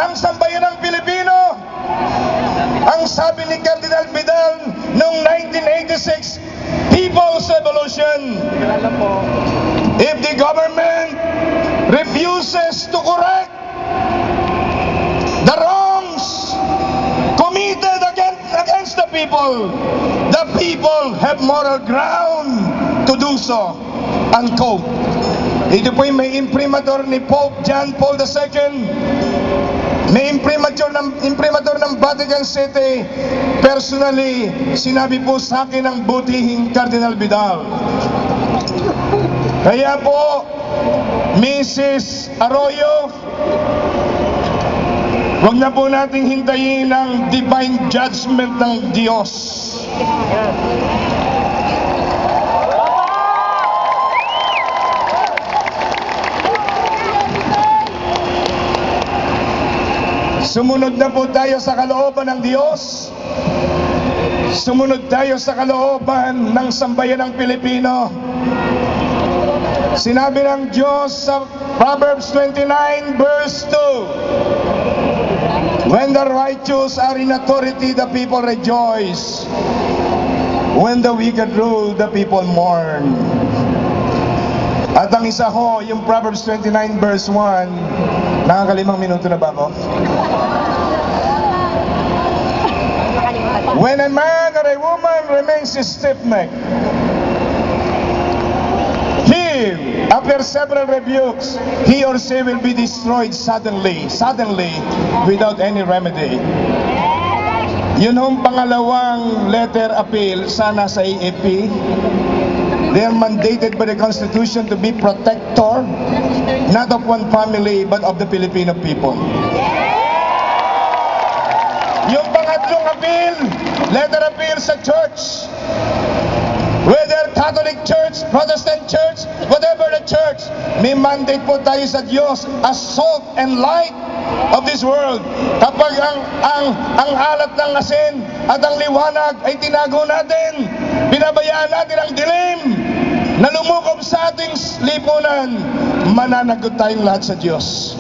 ng sambayanang Pilipino. Ang sabi ni Cardinal Vidal noong 1986, People's Revolution. If the government refuses to correct the wrongs committed against the people have moral ground to do so. Unquote. Ito po yung may imprimatur ni Pope John Paul II, may imprimatur ng Vatican City. Personally, sinabi po sa akin ng butihing Cardinal Vidal. Kaya po, Mrs. Arroyo, huwag na po nating hintayin ang divine judgment ng Diyos. Sumunod na po tayo sa kalooban ng Diyos. Sumunod tayo sa kalooban ng sambayanang Pilipino. Sinabi ng Diyos sa Proverbs 29 verse 2, when the righteous are in authority, the people rejoice. When the wicked rule, the people mourn. At ang isa ho, yung Proverbs 29 verse 1, nakakalimang minuto na ba ako? When a man or a woman remains stiff-necked, after several rebukes, he or she will be destroyed suddenly, without any remedy. Yun ang pangalawang letter appeal sana sa AFP. They are mandated by the Constitution to be protector, not of one family, but of the Filipino people. Yung pangatlong appeal, letter appeal sa church. Whether Catholic Church, Protestant Church, whatever the church, may mandate po tayo sa Diyos as salt and light of this world. Kapag ang alat ng asin at ang liwanag ay tinago natin, binabayaan natin ang dilim na lumukob sa ating lipunan, mananagot tayong lahat sa Diyos.